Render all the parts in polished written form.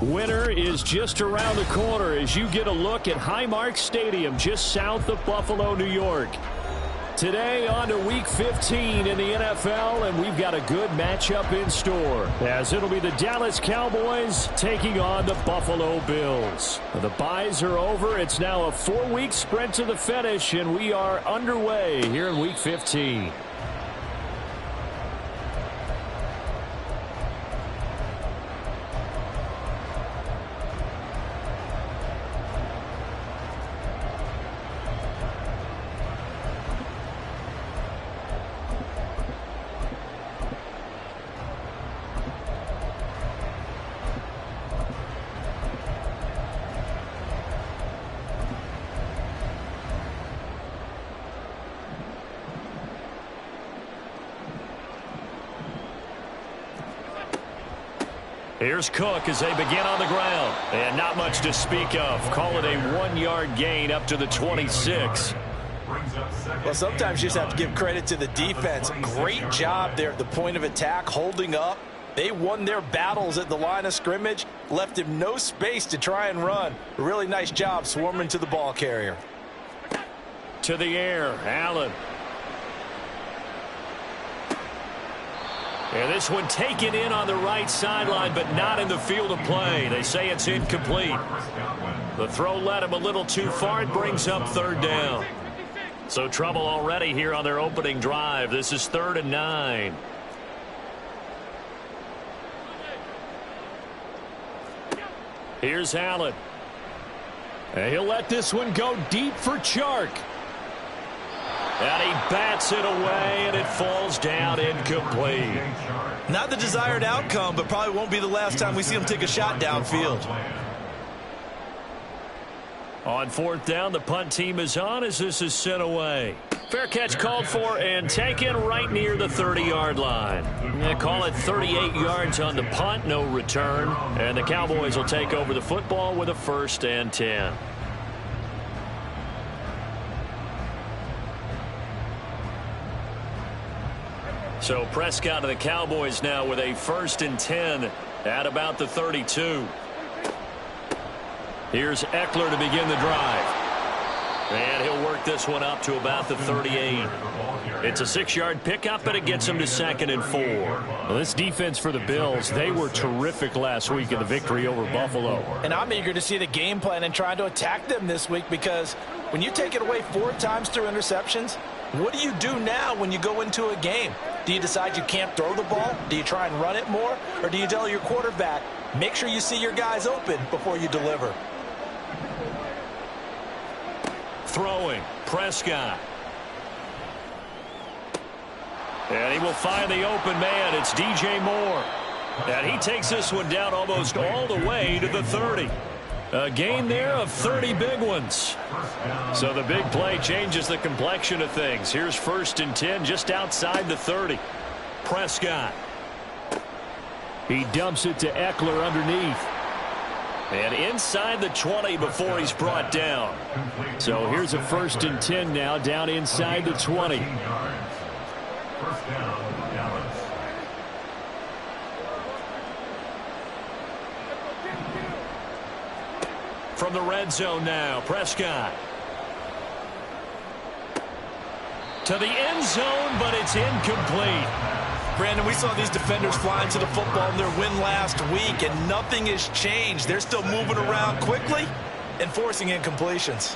Winter is just around the corner as you get a look at Highmark Stadium just south of Buffalo, New York. Today on to Week 15 in the NFL, and we've got a good matchup in store as it'll be the Dallas Cowboys taking on the Buffalo Bills. The byes are over. It's now a 4-week sprint to the finish, and we are underway here in Week 15. Here's Cook as they begin on the ground. And not much to speak of. Call it a 1-yard gain up to the 26. Well, sometimes you just have to give credit to the defense. Great job there at the point of attack, holding up. They won their battles at the line of scrimmage, left him no space to try and run. A really nice job swarming to the ball carrier. To the air, Allen. And this one taken in on the right sideline, but not in the field of play. They say it's incomplete. The throw led him a little too far. It brings up 3rd down. So trouble already here on their opening drive. This is 3rd and 9. Here's Allen. And he'll let this one go deep for Chark. And he bats it away, and it falls down incomplete. Not the desired outcome, but probably won't be the last time we see him take a shot downfield. On 4th down, the punt team is on as this is sent away. Fair catch called for and taken right near the 30-yard line. They call it 38 yards on the punt, no return. And the Cowboys will take over the football with a 1st and 10. So Prescott and the Cowboys now with a 1st and 10 at about the 32. Here's Eckler to begin the drive. And he'll work this one up to about the 38. It's a 6-yard pickup, but it gets him to 2nd and 4. Well, this defense for the Bills, they were terrific last week in the victory over Buffalo. And I'm eager to see the game plan and trying to attack them this week, because when you take it away 4 times through interceptions, what do you do now when you go into a game? Do you decide you can't throw the ball? Do you try and run it more? Or do you tell your quarterback, make sure you see your guys open before you deliver? Throwing, Prescott. And he will find the open man. It's DJ Moore. And he takes this one down almost all the way to the 30. A gain there of 30 big ones. So the big play changes the complexion of things. Here's 1st and 10 just outside the 30. Prescott. He dumps it to Eckler underneath. And inside the 20 before he's brought down. So here's a 1st and 10 now down inside the 20. From the red zone now, Prescott. To the end zone, but it's incomplete. Brandon, we saw these defenders flying to the football in their win last week, and nothing has changed. They're still moving around quickly and forcing incompletions.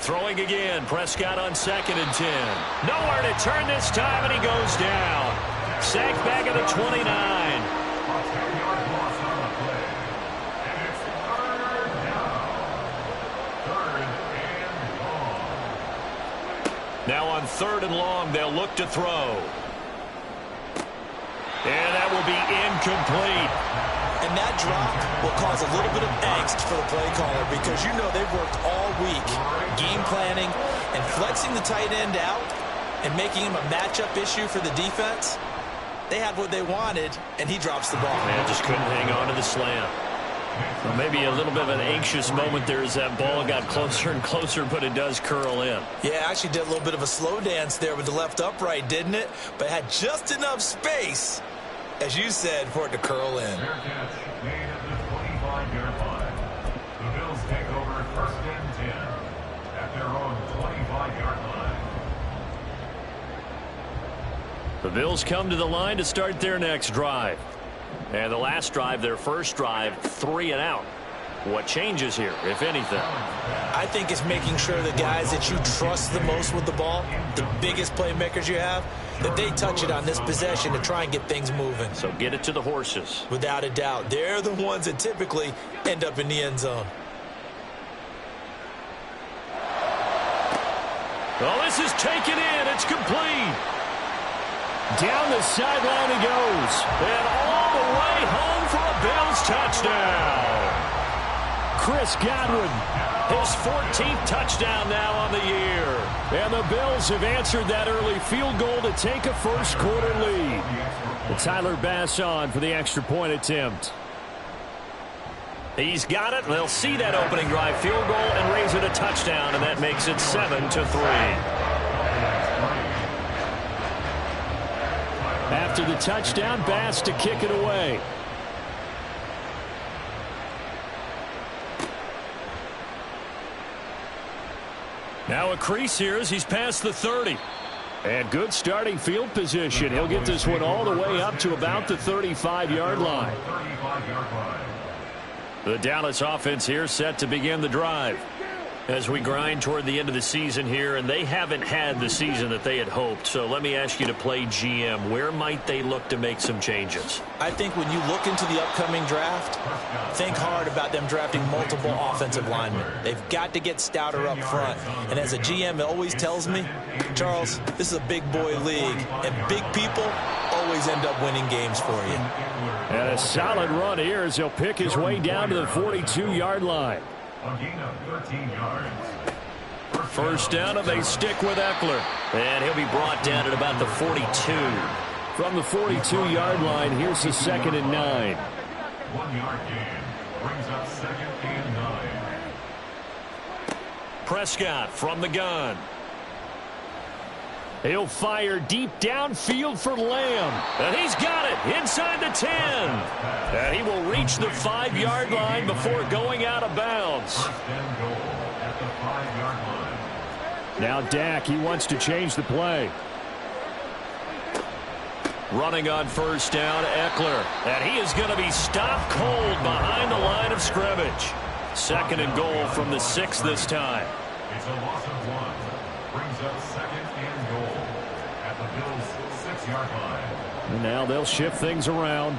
Throwing again, Prescott on 2nd and 10. Nowhere to turn this time, and he goes down. Sacked back at the 29. Now on 3rd and long, they'll look to throw. And that will be incomplete. And that drop will cause a little bit of angst for the play caller, because you know they've worked all week game planning and flexing the tight end out and making him a matchup issue for the defense. They had what they wanted, and he drops the ball. Man, just couldn't hang on to the slam. Well, maybe a little bit of an anxious moment there as that ball got closer and closer, but it does curl in. Yeah, actually did a little bit of a slow dance there with the left upright, didn't it? But had just enough space, as you said, for it to curl in. Fair catch made at the 25-yard line. The Bills take over 1st and 10 at their own 25-yard line. The Bills come to the line to start their next drive. And the last drive, their first drive, 3 and out. What changes here, if anything? I think it's making sure the guys that you trust the most with the ball, the biggest playmakers you have, that they touch it on this possession to try and get things moving. So get it to the horses. Without a doubt. They're the ones that typically end up in the end zone. Well, this is taken in. It's complete. Down the sideline he goes. And all the way home for a Bills touchdown. Chris Godwin, his 14th touchdown now on the year. And the Bills have answered that early field goal to take a first quarter lead. And Tyler Bass on for the extra point attempt. He's got it. They'll see that opening drive field goal and raise it a touchdown, and that makes it 7-3. After the touchdown, Bass to kick it away. Now a crease here as he's past the 30. And good starting field position. He'll get this one all the way up to about the 35-yard line. The Dallas offense here set to begin the drive as we grind toward the end of the season here, and they haven't had the season that they had hoped. So let me ask you to play GM. Where might they look to make some changes? I think when you look into the upcoming draft, think hard about them drafting multiple offensive linemen. They've got to get stouter up front. And as a GM, it always tells me, Charles, this is a big boy league, and big people always end up winning games for you. And a solid run here as he'll pick his way down to the 42-yard line. A gain of 13 yards. First down, and they stick with Eckler. And he'll be brought down at about the 42. From the 42-yard line, here's the 2nd and 9. 1 yard gain brings up 2nd and 9. Prescott from the gun. He'll fire deep downfield for Lamb. And he's got it inside the 10. And he will reach the 5-yard line before going out of bounds. First and goal at the 5-yard line. Now Dak, he wants to change the play. Running on first down, Eckler. And he is going to be stopped cold behind the line of scrimmage. 2nd and goal from the 6 this time. It's a loss of 1. Brings up 2nd and goal at the Bills' 6-yard line. And now they'll shift things around.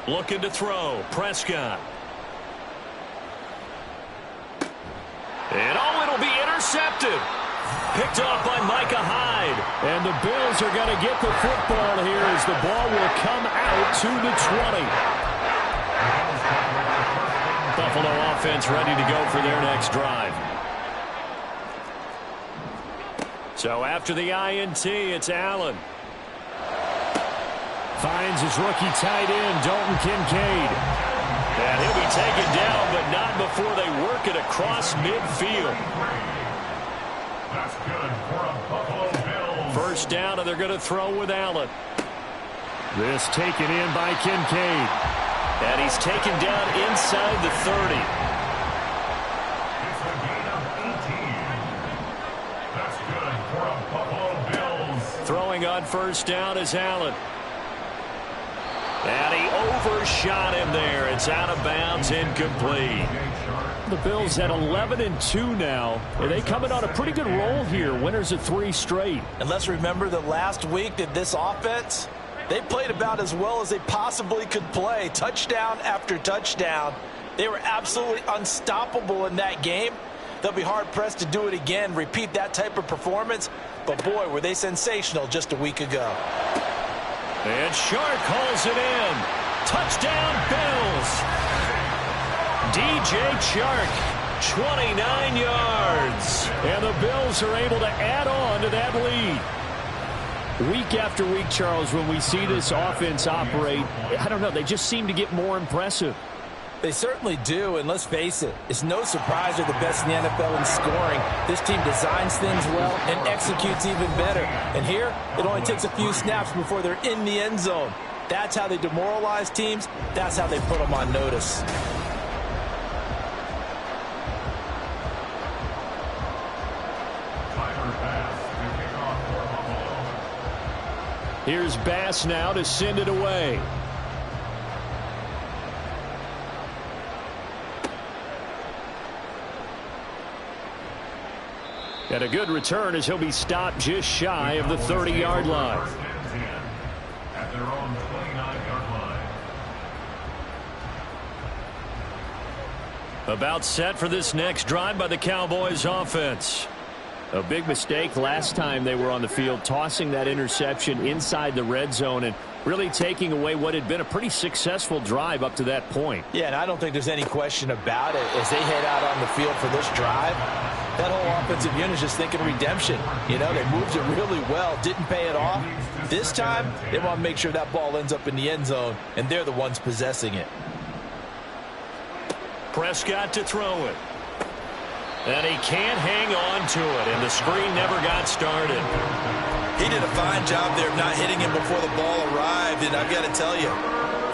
Looking to throw. Prescott. And it'll be intercepted. Picked off by Micah Hyde. And the Bills are going to get the football here as the ball will come out to the 20. Buffalo offense ready to go for their next drive. So after the INT, it's Allen. Finds his rookie tight end, Dalton Kincaid. And he'll be taken down, but not before they work it across midfield. That's good for a Buffalo Bills. First down, and they're going to throw with Allen. This taken in by Kincaid. And he's taken down inside the 30. It's a gain of 18. That's good for a Buffalo Bills. Throwing on first down is Allen. And he overshot him there. It's out of bounds, incomplete. The Bills at 11-2 now. And they coming on a pretty good roll here. Winners of 3 straight. And let's remember that last week that this offense, they played about as well as they possibly could play. Touchdown after touchdown. They were absolutely unstoppable in that game. They'll be hard-pressed to do it again, repeat that type of performance. But, boy, were they sensational just a week ago. And Shark calls it in. Touchdown, Bills. DJ Chark, 29 yards. And the Bills are able to add on to that lead. Week after week, Charles, when we see this offense operate, I don't know, they just seem to get more impressive. They certainly do, and let's face it, it's no surprise they're the best in the NFL in scoring. This team designs things well and executes even better. And here, it only takes a few snaps before they're in the end zone. That's how they demoralize teams. That's how they put them on notice. Here's Bass now to send it away. And a good return as he'll be stopped just shy of the 30-yard line. At their own 29-yard line. About set for this next drive by the Cowboys offense. A big mistake last time they were on the field, tossing that interception inside the red zone and really taking away what had been a pretty successful drive up to that point. Yeah, and I don't think there's any question about it. As they head out on the field for this drive, that whole offensive unit is just thinking redemption. You know, they moved it really well, didn't pay it off. This time, they want to make sure that ball ends up in the end zone, and they're the ones possessing it. Prescott to throw it. And he can't hang on to it, and the screen never got started. He did a fine job there of not hitting him before the ball arrived, and I've got to tell you,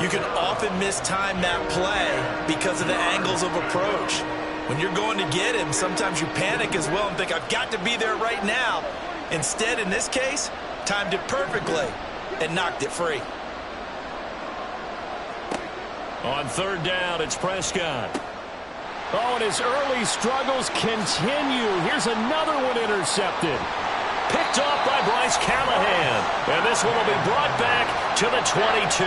you can often mistime that play because of the angles of approach. When you're going to get him, sometimes you panic as well and think, I've got to be there right now. Instead, in this case, timed it perfectly and knocked it free. On third down, it's Prescott. Oh, and his early struggles continue. Here's another one intercepted. Picked off by Bryce Callahan. And this one will be brought back to the 22.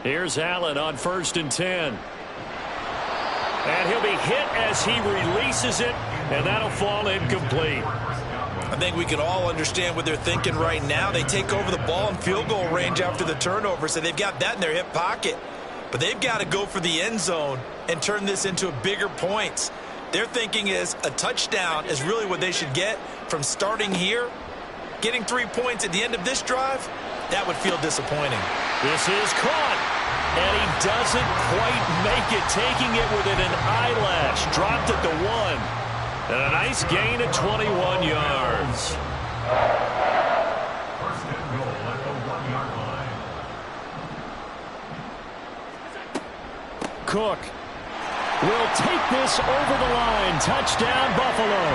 Here's Allen on 1st and 10. And he'll be hit as he releases it, and that'll fall incomplete. I think we can all understand what they're thinking right now. They take over the ball in field goal range after the turnover, so they've got that in their hip pocket. But they've got to go for the end zone and turn this into a bigger points. Their thinking is a touchdown is really what they should get from starting here. Getting 3 points at the end of this drive, that would feel disappointing. This is caught. And he doesn't quite make it, taking it within an eyelash. Dropped it to 1. And a nice gain of 21 yards. First and goal at the 1-yard line. Cook will take this over the line. Touchdown, Buffalo.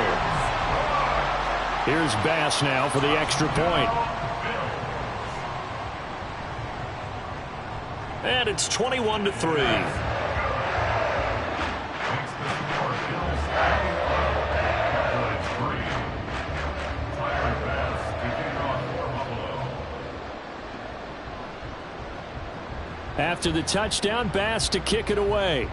Here's Bass now for the extra point. And it's 21-3. After the touchdown, Bass to kick it away.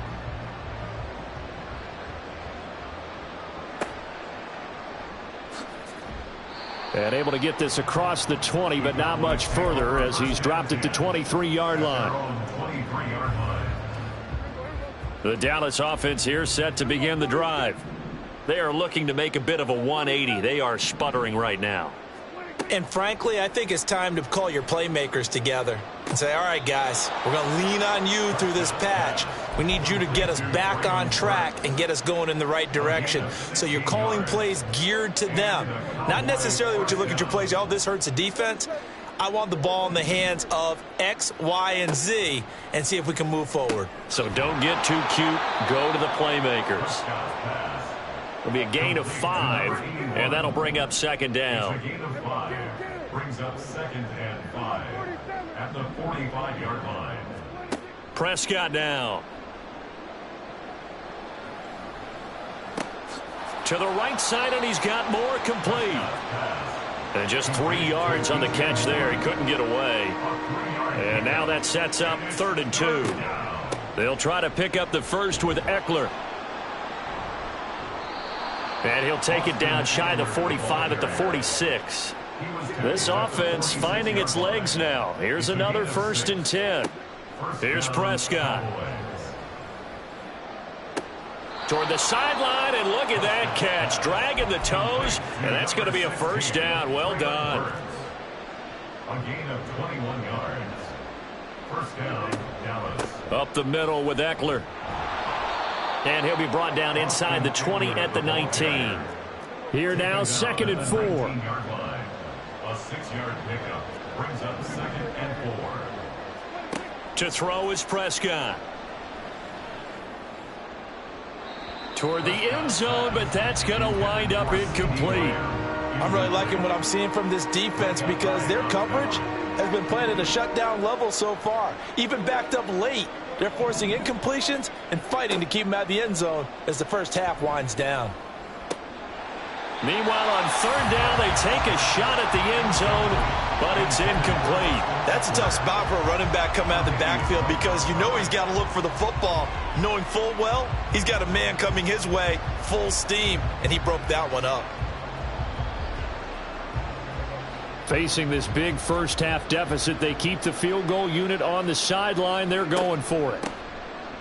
And able to get this across the 20, but not much further as he's dropped it to 23-yard line. The Dallas offense here set to begin the drive. They are looking to make a bit of a 180. They are sputtering right now. And frankly, I think it's time to call your playmakers together and say, all right, guys, we're going to lean on you through this patch. We need you to get us back on track and get us going in the right direction. So you're calling plays geared to them. Not necessarily what you look at your plays, oh, this hurts the defense. I want the ball in the hands of X, Y, and Z and see if we can move forward. So don't get too cute. Go to the playmakers. It'll be a gain of 5, and that'll bring up second down. A gain of 5 brings up 2nd and 5 at the 45-yard line. Prescott now. To the right side, and he's got more complete. And just 3 yards on the catch there. He couldn't get away. And now that sets up 3rd and 2. They'll try to pick up the first with Eckler. And he'll take it down shy of the 45 at the 46. This offense finding its legs now. Here's another 1st and 10. Here's Prescott. Toward the sideline, and look at that catch. Dragging the toes, and that's going to be a first down. Well done. A gain of 21 yards. First down, Dallas. Up the middle with Eckler. And he'll be brought down inside the 20 at the 19. Here now, 2nd and 4. 19-yard line. A 6-yard pickup brings up 2nd and 4. To throw is Prescott. Toward the end zone, but that's going to wind up incomplete. I'm really liking what I'm seeing from this defense because their coverage has been playing at a shutdown level so far. Even backed up late, they're forcing incompletions and fighting to keep them out of the end zone as the first half winds down. Meanwhile, on 3rd down, they take a shot at the end zone, but it's incomplete. That's a tough spot for a running back coming out of the backfield because you know he's got to look for the football, knowing full well he's got a man coming his way full steam, and he broke that one up. Facing this big first-half deficit, they keep the field goal unit on the sideline. They're going for it.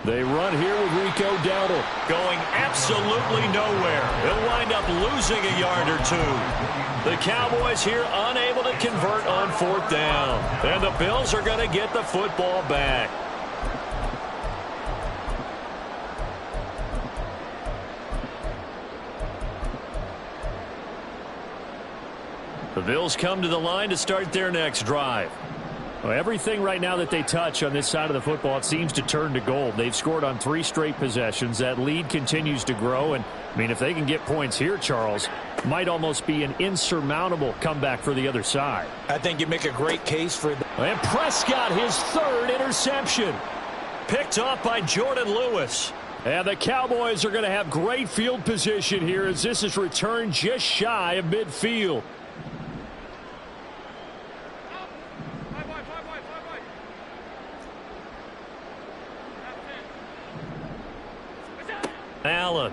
They run here with Rico Dowdle. Going absolutely nowhere. He'll wind up losing a yard or two. The Cowboys here unable to convert on 4th down. And the Bills are going to get the football back. The Bills come to the line to start their next drive. Well, everything right now that they touch on this side of the football, it seems to turn to gold. They've scored on 3 straight possessions. That lead continues to grow. And, I mean, if they can get points here, Charles, might almost be an insurmountable comeback for the other side. I think you make a great case for it. And Prescott, his 3rd interception. Picked off by Jordan Lewis. And the Cowboys are going to have great field position here as this is returned just shy of midfield. Allen.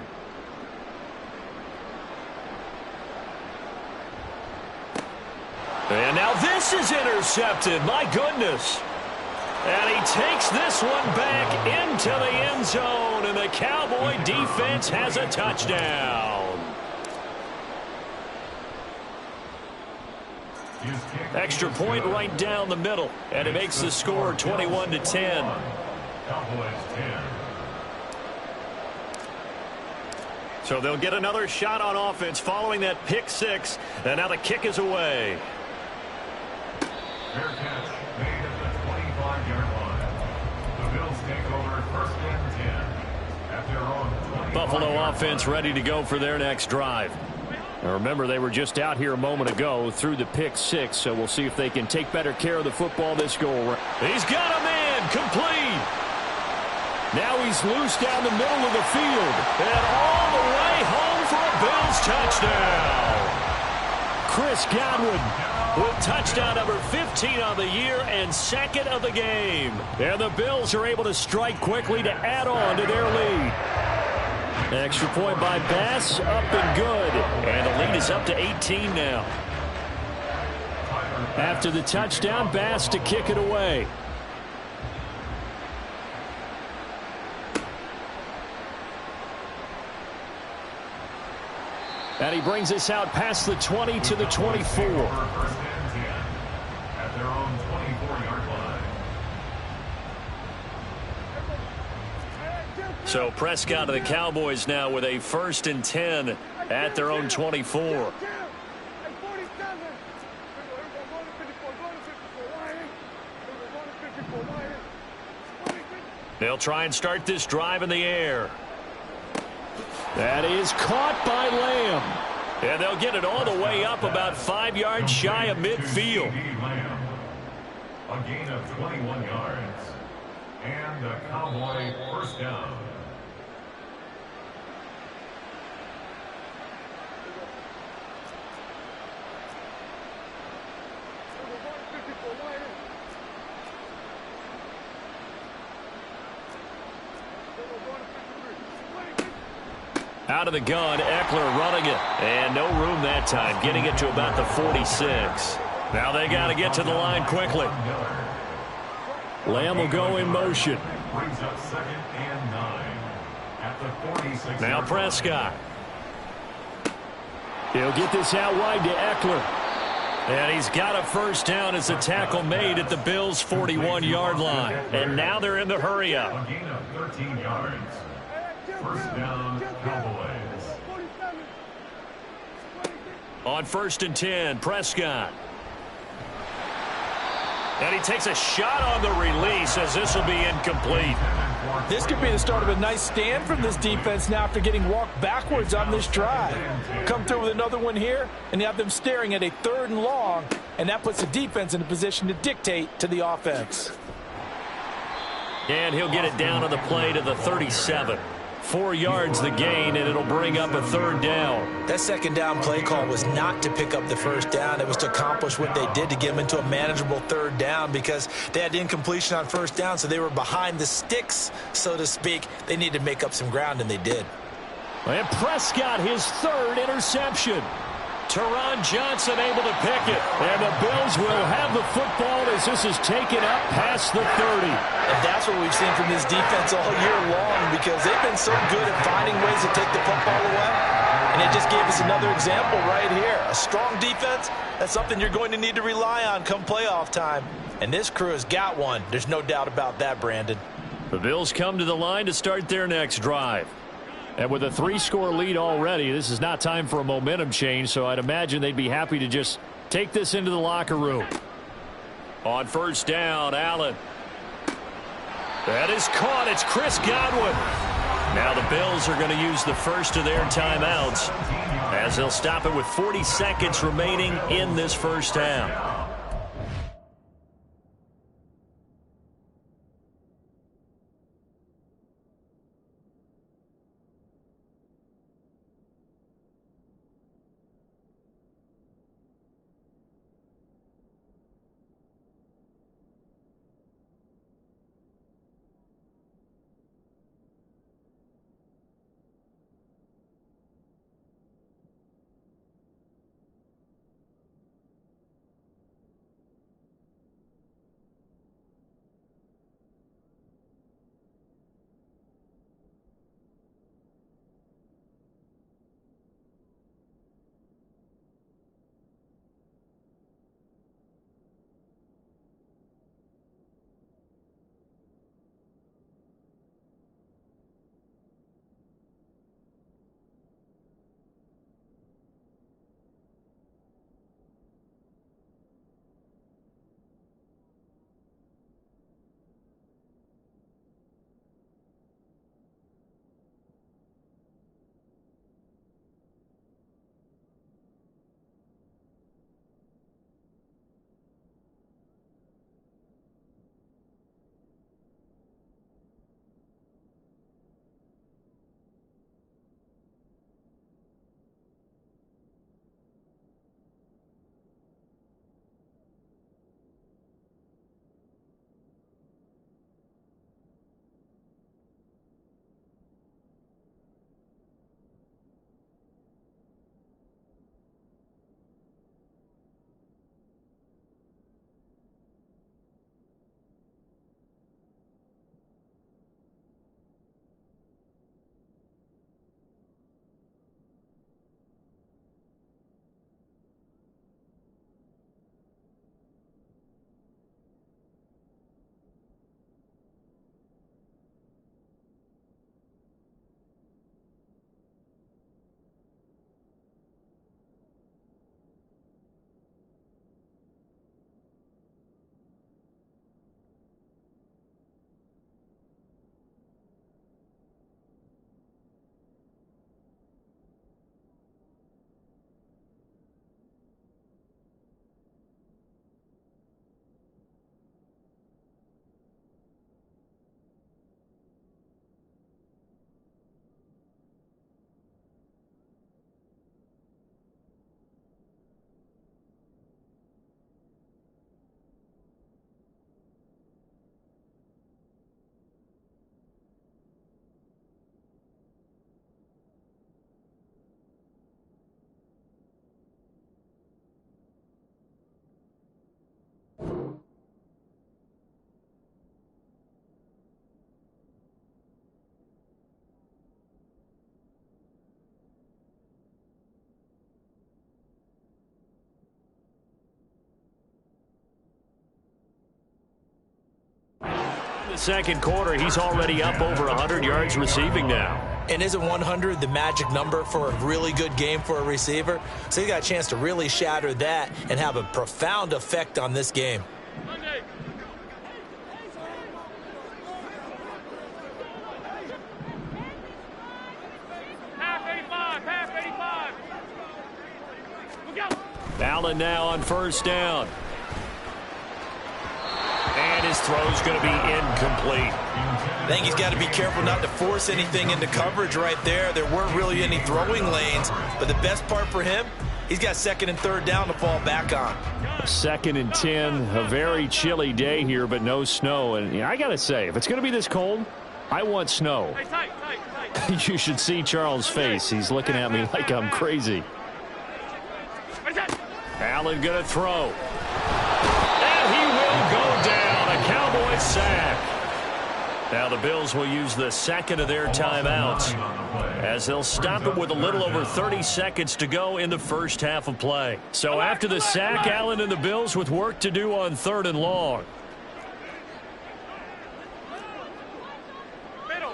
And now this is intercepted. My goodness. And he takes this one back into the end zone. And the Cowboy defense has a touchdown. Extra point right down the middle. And it makes the score 21-10. Cowboys 10. So they'll get another shot on offense following that pick 6. And now the kick is away. Fair catch made at the 25-yard line. The Bills take over 1st and 10 at their own 25-yard Buffalo offense ready to go for their next drive. Now remember, they were just out here a moment ago through the pick 6, so we'll see if they can take better care of the football this go around. He's got a man complete. Now he's loose down the middle of the field. And all the way home for a Bills touchdown. Chris Godwin with touchdown number 15 on the year and 2nd of the game. And the Bills are able to strike quickly to add on to their lead. Extra point by Bass, up and good. And the lead is up to 18 now. After the touchdown, Bass to kick it away. And he brings us out past the 20 to the 24. 1st and 10 at their own 24-yard line. So Prescott of the Cowboys now with a 1st and 10 at their own 24. They'll try and start this drive in the air. That is caught by Lamb. And they'll get it all the way up about 5 yards shy of midfield. A gain of 21 yards. And a Cowboy 1st down. Out of the gun, Eckler running it. And no room that time, getting it to about the 46. Now they got to get to the line quickly. Lamb will go in motion. Brings up 2nd and 9 at the 46. Now Prescott. He'll get this out wide to Eckler. And he's got a first down as a tackle made at the Bills' 41-yard line. And now they're in the hurry-up. A gain of 13 yards. First down, Cowboys. On 1st and 10, Prescott. And he takes a shot on the release as this will be incomplete. This could be the start of a nice stand from this defense now after getting walked backwards on this drive. Come through with another one here, and you have them staring at a 3rd and long, and that puts the defense in a position to dictate to the offense. And he'll get it down on the play to the 37. 4 yards the gain, and it'll bring up a 3rd down. That 2nd down play call was not to pick up the 1st down. It was to accomplish what they did to get them into a manageable 3rd down because they had incompletion on 1st down, so they were behind the sticks, so to speak. They needed to make up some ground, and they did. And Prescott, his 3rd interception. Teron Johnson able to pick it. And the Bills will have the football as this is taken up past the 30. And that's what we've seen from this defense all year long because they've been so good at finding ways to take the football away. And it just gave us another example right here. A strong defense, that's something you're going to need to rely on come playoff time. And this crew has got one. There's no doubt about that, Brandon. The Bills come to the line to start their next drive. And with a 3-score lead already, this is not time for a momentum change, so I'd imagine they'd be happy to just take this into the locker room. On 1st down, Allen. That is caught. It's Chris Godwin. Now the Bills are going to use the first of their timeouts as they'll stop it with 40 seconds remaining in this first half. second quarter, he's already up over 100 yards receiving now. And isn't 100 the magic number for a really good game for a receiver? So he got a chance to really shatter that and have a profound effect on this game. Allen now on first down. And his throw's going to be incomplete. I think he's got to be careful not to force anything into coverage right there. There weren't really any throwing lanes, but the best part for him, he's got second and third down to fall back on. 2nd and 10, a very chilly day here, but no snow. And I got to say, if it's going to be this cold, I want snow. You should see Charles' face. He's looking at me like I'm crazy. Allen going to throw. And he will go down. A Cowboy sack. Now the Bills will use the second of their timeouts as they'll stop it with a little over 30 seconds to go in the first half of play. So after the sack, Allen and the Bills with work to do on 3rd and long. Middle.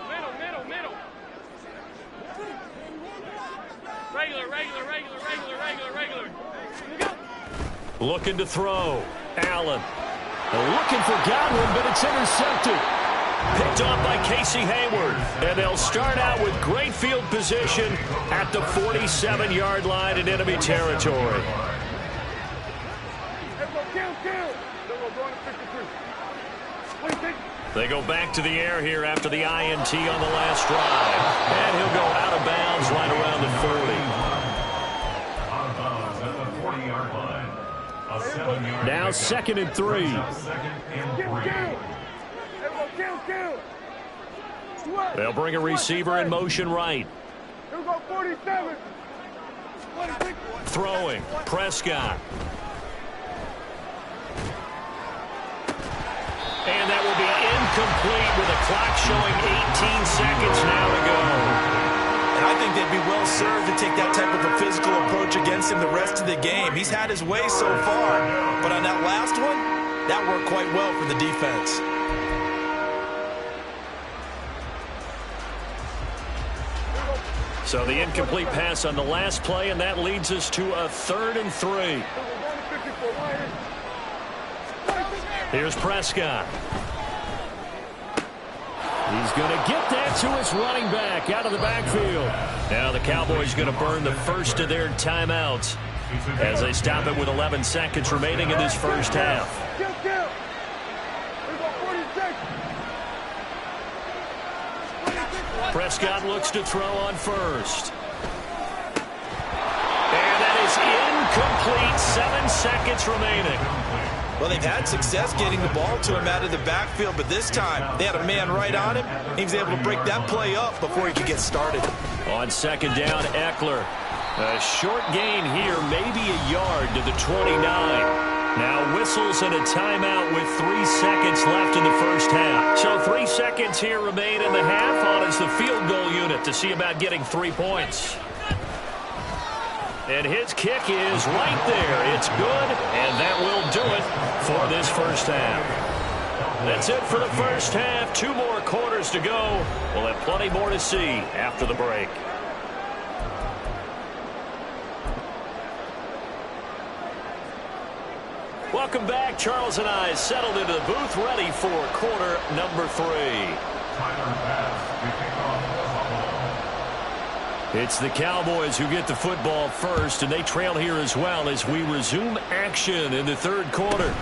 Regular. Looking to throw. Allen. Looking for Godwin, but it's intercepted. Picked off by Casey Hayward. And they'll start out with great field position at the 47-yard line in enemy territory. They go back to the air here after the INT on the last drive. And he'll go out of bounds right around the 40. Now 2nd and 3. They'll bring a receiver in motion right. Throwing. Prescott. And that will be incomplete with a clock showing 18 seconds now to go. And I think they'd be well served to take that type of a physical approach against him the rest of the game. He's had his way so far, but on that last one, that worked quite well for the defense. So the incomplete pass on the last play, and that leads us to a 3rd and 3. Here's Prescott. He's going to get that to his running back out of the backfield. Now the Cowboys going to burn the first of their timeouts as they stop it with 11 seconds remaining in this first half. Prescott looks to throw on first. And that is incomplete. 7 seconds remaining. Well, they've had success getting the ball to him out of the backfield, but this time they had a man right on him. He was able to break that play up before he could get started. On 2nd down, Eckler. A short gain here, maybe a yard to the 29. Now whistles and a timeout with 3 seconds left in the first half. So 3 seconds here remain in the half on as the field goal unit to see about getting 3 points. And his kick is right there. It's good, and that will do it for this first half. That's it for the first half. 2 more quarters to go. We'll have plenty more to see after the break. Welcome back. Charles and I settled into the booth, ready for quarter number 3. It's the Cowboys who get the football first, and they trail here as well as we resume action in the 3rd quarter.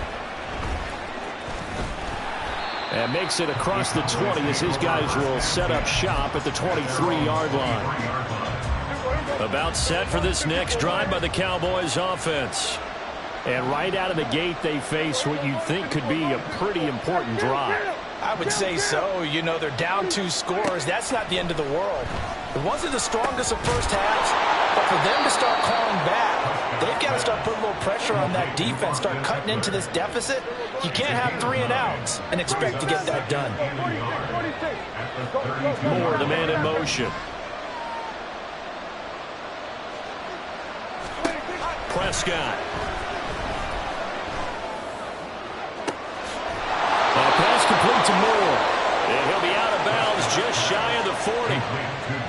And makes it across the 20 as his guys will set up shop at the 23-yard line. About set for this next drive by the Cowboys offense. And right out of the gate, they face what you'd think could be a pretty important drive. I would say so. You know, they're down 2 scores. That's not the end of the world. It wasn't the strongest of first halves, but for them to start calling back, they've got to start putting a little pressure on that defense, start cutting into this deficit. You can't have 3 and outs and expect to get that done. Moore, the man in motion. Prescott. Pass complete to Moore.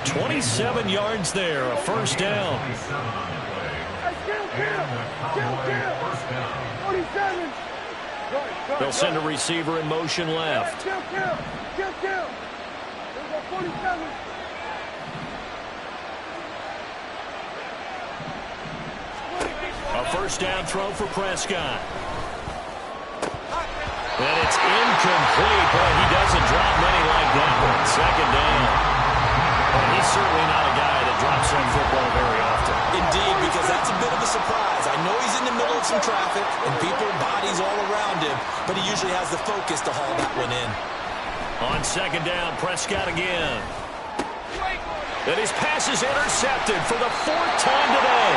27 yards there, a first down. They'll send a receiver in motion left. A first down throw for Prescott. And it's incomplete, but he doesn't drop many like that one. Second down. But he's certainly not a guy that drops that football very often. Indeed, because that's a bit of a surprise. I know he's in the middle of some traffic and people, bodies all around him, but he usually has the focus to haul that one in. On second down, Prescott again. And his pass is intercepted for the fourth time today.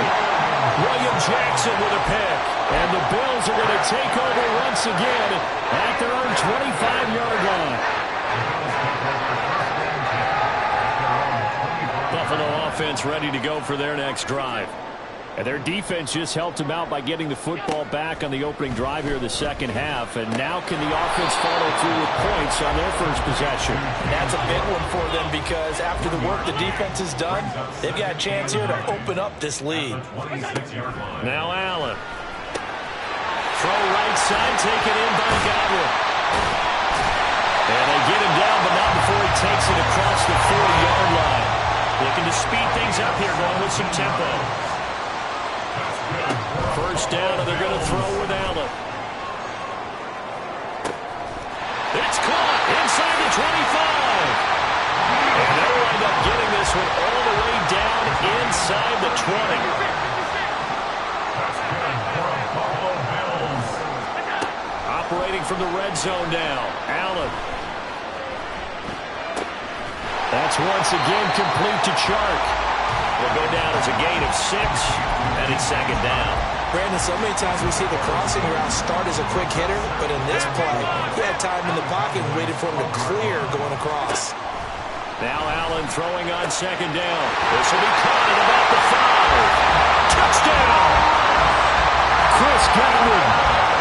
William Jackson with a pick. And the Bills are going to take over once again at their own 25-yard line. Buffalo offense ready to go for their next drive. And their defense just helped them out by getting the football back on the opening drive here in the second half. And now can the offense follow through with points on their first possession? That's a big one for them because after the work the defense has done, they've got a chance here to open up this lead. Now Allen. Throw right side, taken in by Godwin. And they get him down, but not before he takes it across the 40-yard line. Looking to speed things up here, going with some tempo. First down, and they're going to throw with Allen. It's caught inside the 25. And they'll wind up getting this one all the way down inside the 20. Operating from the red zone now, Allen. That's once again complete to Chark. Will go down as a gain of 6, and it's second down. Brandon, so many times we see the crossing route start as a quick hitter, but in this play, he had time in the pocket and waited for him to clear going across. Now Allen throwing on second down. This will be caught at about the 5. Touchdown! Chris Godwin.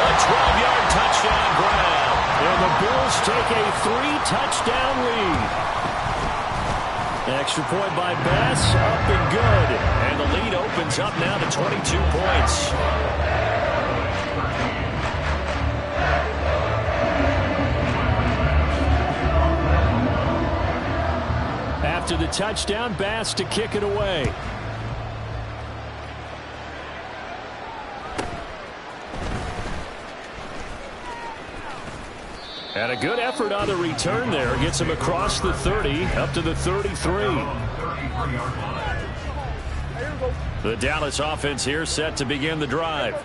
A 12-yard touchdown grab. And the Bills take a 3-touchdown lead. Extra point by Bass, up and good. And the lead opens up now to 22 points. After the touchdown, Bass to kick it away. And a good effort on the return there. Gets him across the 30, up to the 33. The Dallas offense here set to begin the drive.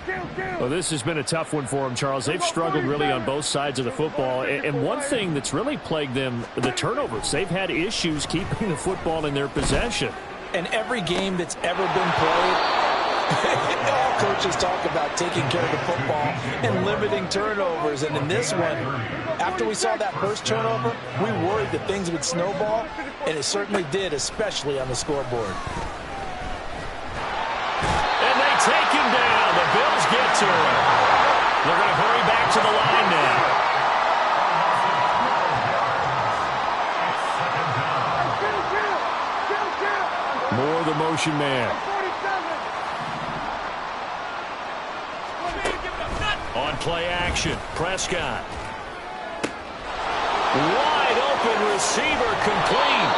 Well, this has been a tough one for them, Charles. They've struggled really on both sides of the football. And one thing that's really plagued them, the turnovers. They've had issues keeping the football in their possession. And every game that's ever been played, all coaches talk about taking care of the football and limiting turnovers. And in this one, after we saw that first turnover, we worried that things would snowball, and it certainly did, especially on the scoreboard. And they take him down. The Bills get to him. They're going to hurry back to the line now. More the motion man. On play action, Prescott. Wide open receiver complete.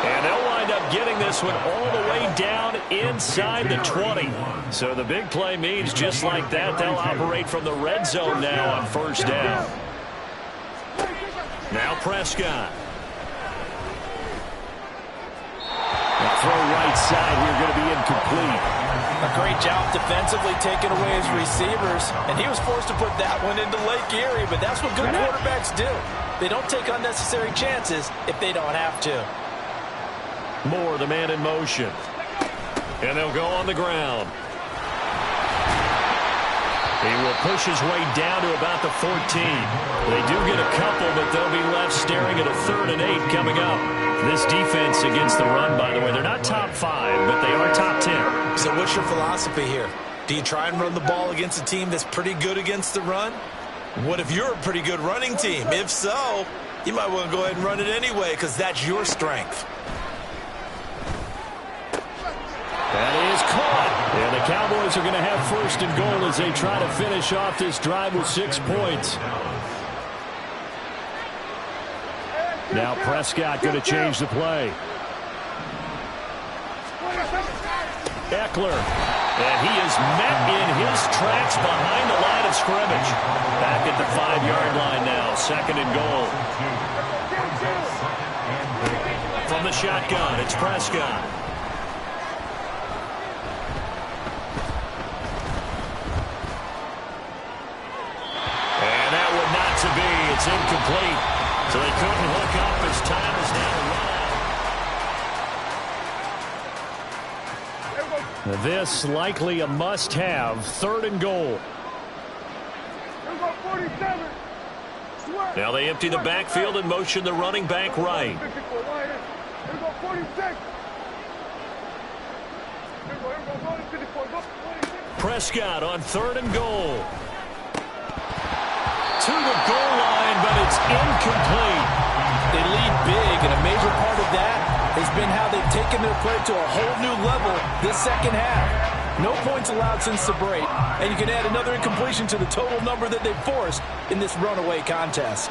And they'll wind up getting this one all the way down inside the 20. So the big play means just like that, they'll operate from the red zone now on first down. Now Prescott. The throw right side here going to be incomplete. A great job defensively taking away his receivers, and he was forced to put that one into Lake Erie, but that's what good quarterbacks do. They don't take unnecessary chances if they don't have to. Moore, the man in motion. And they'll go on the ground. He will push his way down to about the 14. They do get a couple, but they'll be left staring at a 3rd and 8 coming up. This defense against the run, by the way, they're not top 5, but they are top 10. So what's your philosophy here? Do you try and run the ball against a team that's pretty good against the run? What if you're a pretty good running team? If so, you might want to go ahead and run it anyway because that's your strength. That is caught. And the Cowboys are going to have first and goal as they try to finish off this drive with 6 points. Now Prescott going to change the play. Eckler. And he is met in his tracks behind the line of scrimmage. Back at the 5-yard line now. Second and goal. From the shotgun, it's Prescott. And that would not to be. It's incomplete. So they couldn't hook up as time is now run. This likely a must-have. Third and goal. Now they empty the backfield and motion the running back right. Prescott on third and goal. To the goal line, but it's incomplete. They lead big, and a major part of that has been how they've taken their play to a whole new level this second half. No points allowed since the break, and you can add another incompletion to the total number that they've forced in this runaway contest.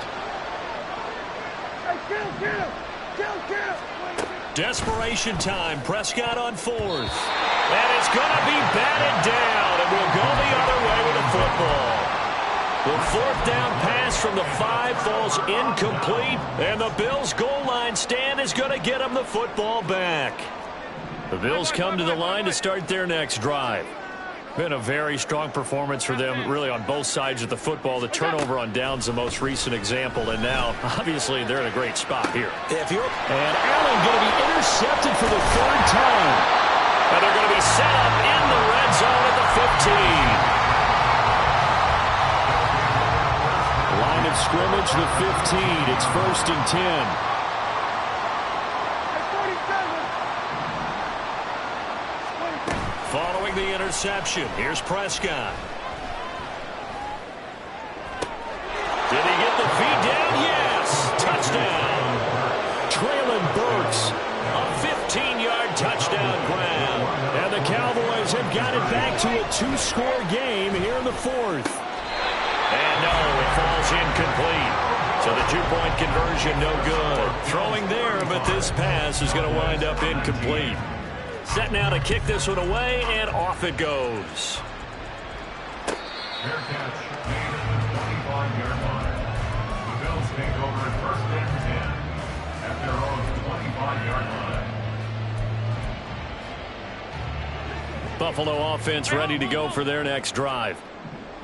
Desperation time. Prescott on fourth. And it's going to be batted down, and we'll go the other way with the football. The fourth down pass from the 5 falls incomplete, and the Bills' goal line stand is going to get them the football back. The Bills come to the line to start their next drive. Been a very strong performance for them, really, on both sides of the football. The turnover on downs, the most recent example, and now, obviously, they're in a great spot here. And Allen going to be intercepted for the 3rd time. And they're going to be set up in the red zone at the 15. Line of scrimmage, the 15. It's 1st and 10. Following the interception, here's Prescott. Did he get the feed down? Yes! Touchdown! Traylon Burks, a 15-yard touchdown grab. And the Cowboys have got it back to a 2-score game here in the 4th. And no, it falls incomplete. So the 2-point conversion no good. Throwing there, but this pass is going to wind up incomplete. Set now to kick this one away, and off it goes. Fair catch made at the 25-yard line. The Bills take over at 1st and 10 at their own 25-yard line. Buffalo offense ready to go for their next drive.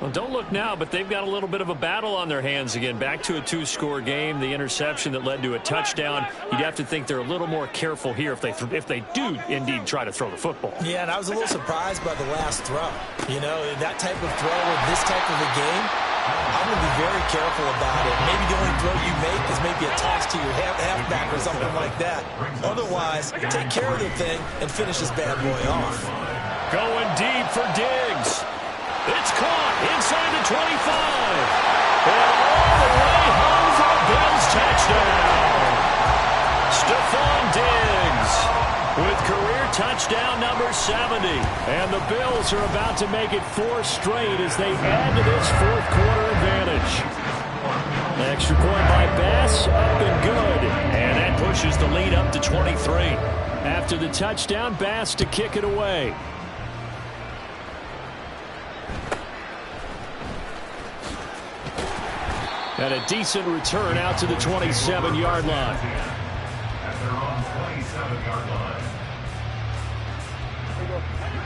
Well, don't look now, but they've got a little bit of a battle on their hands again. Back to a 2-score game. The interception that led to a touchdown. You'd have to think they're a little more careful here if they do indeed try to throw the football. Yeah, and I was a little surprised by the last throw. You know, that type of throw in this type of a game, I'm going to be very careful about it. Maybe the only throw you make is maybe a toss to your halfback or something like that. Otherwise, take care of the thing and finish this bad boy off. Going deep for Diggs. It's caught inside the 25. And all the way home for a Bills touchdown. Stephon Diggs with career touchdown number 70. And the Bills are about to make it 4 straight as they add to this 4th quarter advantage. Extra point by Bass, up and good. And that pushes the lead up to 23. After the touchdown, Bass to kick it away. And a decent return out to the 27-yard line. At their own 27-yard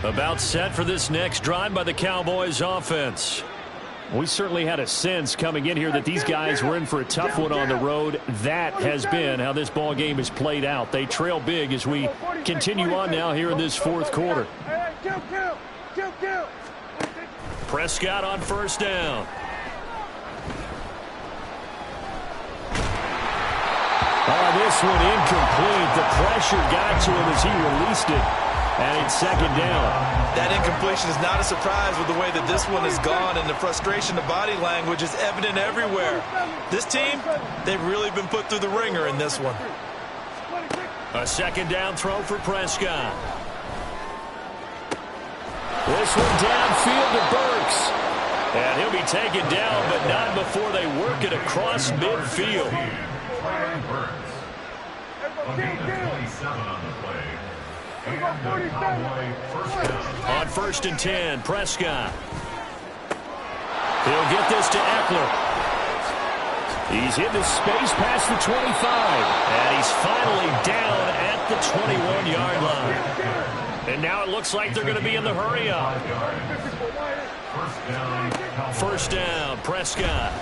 line. About set for this next drive by the Cowboys offense. We certainly had a sense coming in here that these guys were in for a tough one on the road. That has been how this ball game has played out. They trail big as we continue on now here in this 4th quarter. Prescott on 1st down. This one incomplete. The pressure got to him as he released it. And it's 2nd down. That incompletion is not a surprise with the way that this one has gone, and the frustration, the body language is evident everywhere. This team, they've really been put through the ringer in this one. A 2nd down throw for Prescott. This one downfield to Burks. And he'll be taken down, but not before they work it across midfield. On 1st and 10, Prescott. He'll get this to Eckler. He's in the space past the 25. And he's finally down at the 21-yard line. And now it looks like they're going to be in the hurry up. First down, Prescott.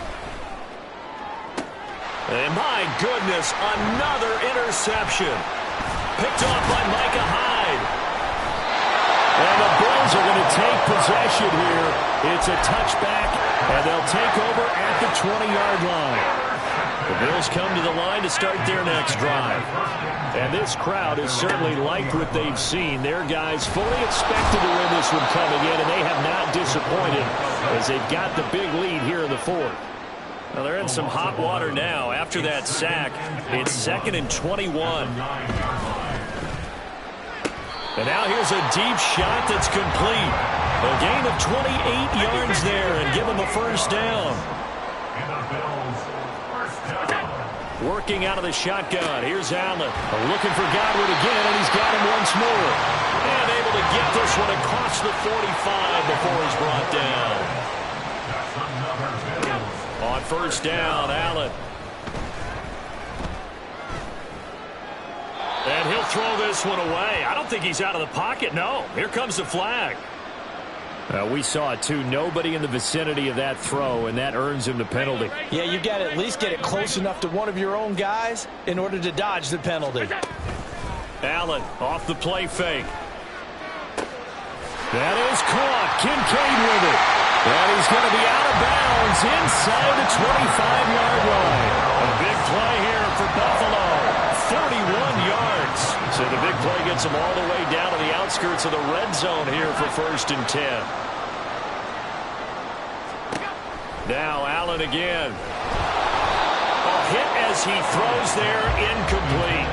And my goodness, another interception. Picked off by Micah Hyde. And the Bills are going to take possession here. It's a touchback, and they'll take over at the 20-yard line. The Bills come to the line to start their next drive. And this crowd has certainly liked what they've seen. Their guys fully expected to win this one coming in, and they have not disappointed as they've got the big lead here in the fourth. Well, they're in some hot water now. After that sack, it's 2nd and 21. And now here's a deep shot that's complete. A gain of 28 yards there and give him a first down. Working out of the shotgun. Here's Allen. Looking for Godwin again, and he's got him once more. And able to get this one across the 45 before he's brought down. On 1st down, Allen. And he'll throw this one away. I don't think he's out of the pocket. No. Here comes the flag. We saw it, too. Nobody in the vicinity of that throw, and that earns him the penalty. Yeah, you got to at least get it close enough to one of your own guys in order to dodge the penalty. Allen off the play fake. That is caught. Kincaid with it. And he's going to be out of bounds inside the 25-yard line. A big play here for Buffalo. 41 yards. So the big play gets them all the way down to the outskirts of the red zone here for 1st and 10. Now Allen again. A hit as he throws there, incomplete.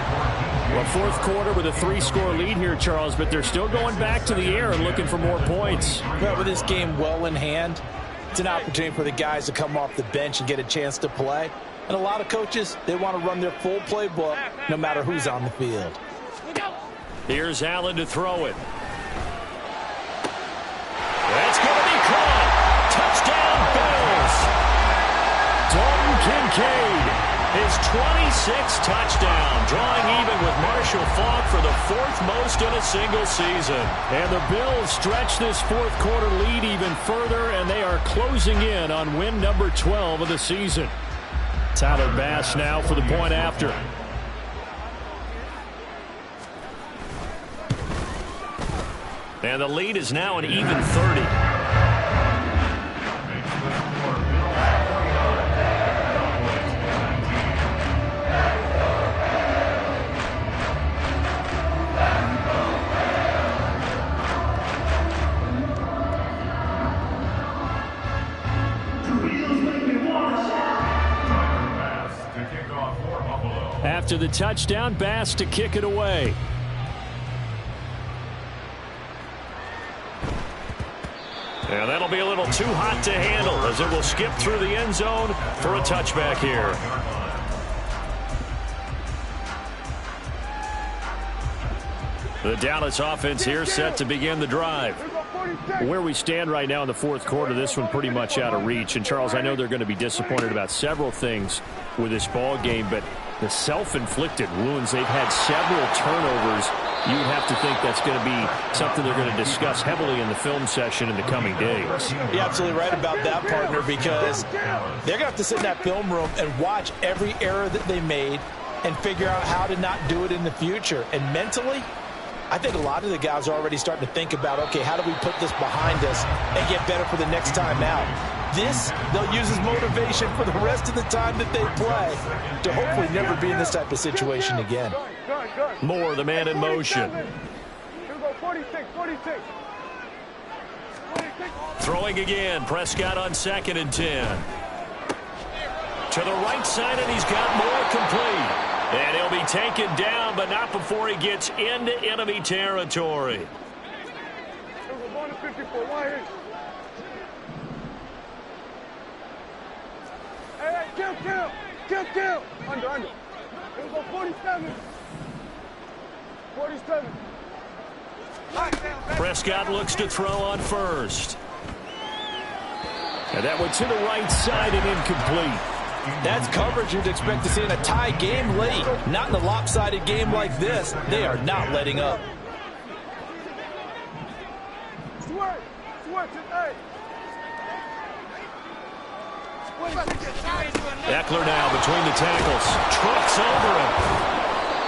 Well, fourth quarter with a 3-score lead here, Charles, but they're still going back to the air and looking for more points. Well, with this game well in hand, it's an opportunity for the guys to come off the bench and get a chance to play. And a lot of coaches, they want to run their full playbook no matter who's on the field. Here's Allen to throw it. That's going to be caught. Touchdown, Bills. Dalton Kincaid. His 26th touchdown, drawing even with Marshall Faulk for the 4th most in a single season. And the Bills stretch this fourth quarter lead even further, and they are closing in on win number 12 of the season. Tyler Bass now for the point after. And the lead is now an even 30. After the touchdown, Bass to kick it away. And that'll be a little too hot to handle as it will skip through the end zone for a touchback here. The Dallas offense here set to begin the drive. Where we stand right now in the fourth quarter, this one pretty much out of reach. And, Charles, I know they're going to be disappointed about several things with this ball game, but the self-inflicted wounds, they've had several turnovers. You would have to think that's going to be something they're going to discuss heavily in the film session in the coming days. You're absolutely right about that, partner, because they're going to have to sit in that film room and watch every error that they made and figure out how to not do it in the future. And mentally, I think a lot of the guys are already starting to think about, okay, how do we put this behind us and get better for the next time out? This, they'll use as motivation for the rest of the time that they play to hopefully never be in this type of situation again. Moore, the man in motion. Throwing again. Prescott on 2nd and 10. To the right side, and he's got Moore complete. And he'll be taken down, but not before he gets into enemy territory. 54, why here? Hey, kill. Under. It was on 47. 47. Prescott looks to throw on first. And that went to the right side and incomplete. That's coverage you'd expect to see in a tie game late. Not in a lopsided game like this. They are not letting up. Eckler now between the tackles. Trucks over him.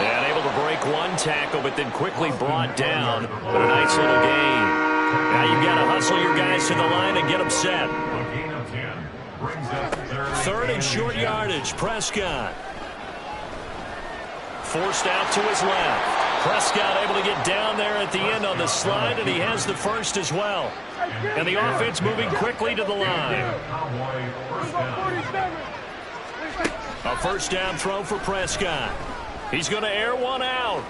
And able to break one tackle, but then quickly brought down. But a nice little gain. Now you've got to hustle your guys to the line and get them set. A gain of 10 brings up Third and short yardage. Prescott. Forced out to his left. Prescott able to get down there at the end on the slide, and he has the first as well. And the offense moving quickly to the line. A first down throw for Prescott. He's going to air one out.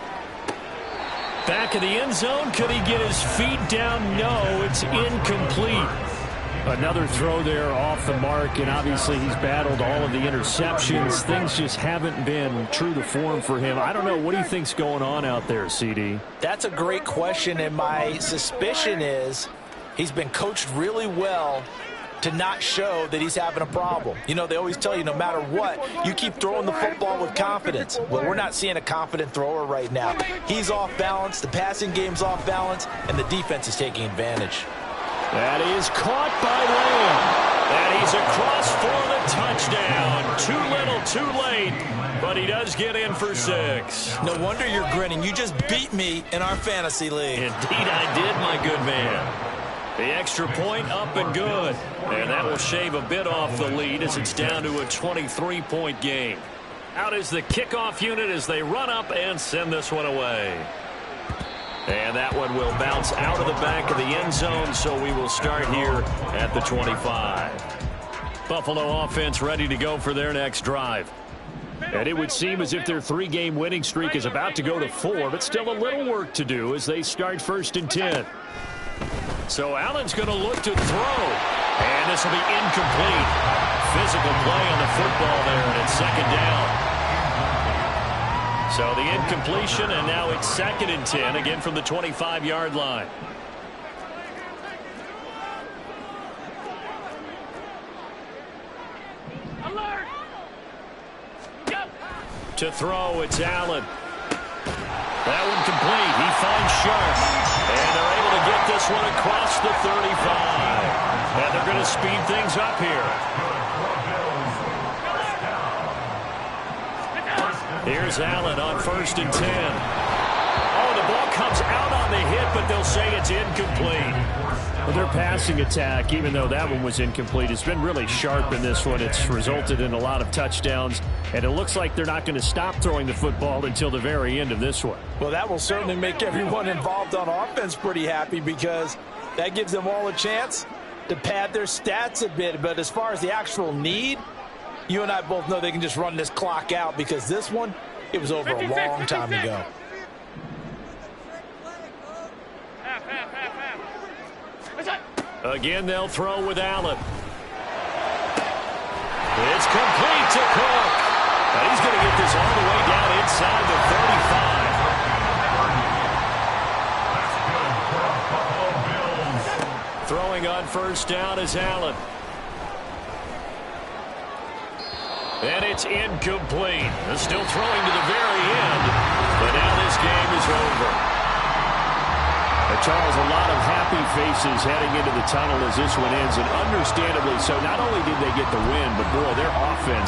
Back of the end zone. Could he get his feet down? No, it's incomplete. Another throw there off the mark, and obviously he's battled all of the interceptions. Things just haven't been true to form for him. I don't know. What do you think's going on out there, CD? That's a great question, and my suspicion is he's been coached really well to not show that he's having a problem. You know, they always tell you no matter what, you keep throwing the football with confidence. Well, we're not seeing a confident thrower right now. He's off balance, the passing game's off balance, and the defense is taking advantage. That is caught by Lamb. And he's across for the touchdown. Too little, too late. But he does get in for 6. No wonder you're grinning. You just beat me in our fantasy league. Indeed I did, my good man. The extra point up and good. And that will shave a bit off the lead as it's down to a 23-point game. Out is the kickoff unit as they run up and send this one away. And that one will bounce out of the back of the end zone, so we will start here at the 25. Buffalo offense ready to go for their next drive. And it would seem as if their 3-game winning streak is about to go to 4, but still a little work to do as they start first and 10. So Allen's going to look to throw. And this will be incomplete. Physical play on the football there, and it's second down. So the incompletion, and now it's 2nd and 10, again from the 25-yard line. Alert! Yep. To throw, it's Allen. That one complete. He finds Sharp. And they're able to get this one across the 35. And they're going to speed things up here. Here's Allen on 1st and 10. Oh, the ball comes out on the hit, but they'll say it's incomplete. Well, their passing attack, even though that one was incomplete, has been really sharp in this one. It's resulted in a lot of touchdowns, and it looks like they're not going to stop throwing the football until the very end of this one. Well, that will certainly make everyone involved on offense pretty happy because that gives them all a chance to pad their stats a bit. But as far as the actual need, you and I both know they can just run this clock out because this one, it was over a long time ago. Again, they'll throw with Allen. It's complete to Cook. And he's going to get this all the way down inside the 35. Throwing on first down is Allen. And it's incomplete. They're still throwing to the very end. But now this game is over. Charles, a lot of happy faces heading into the tunnel as this one ends, and understandably so. Not only did they get the win, but boy, their offense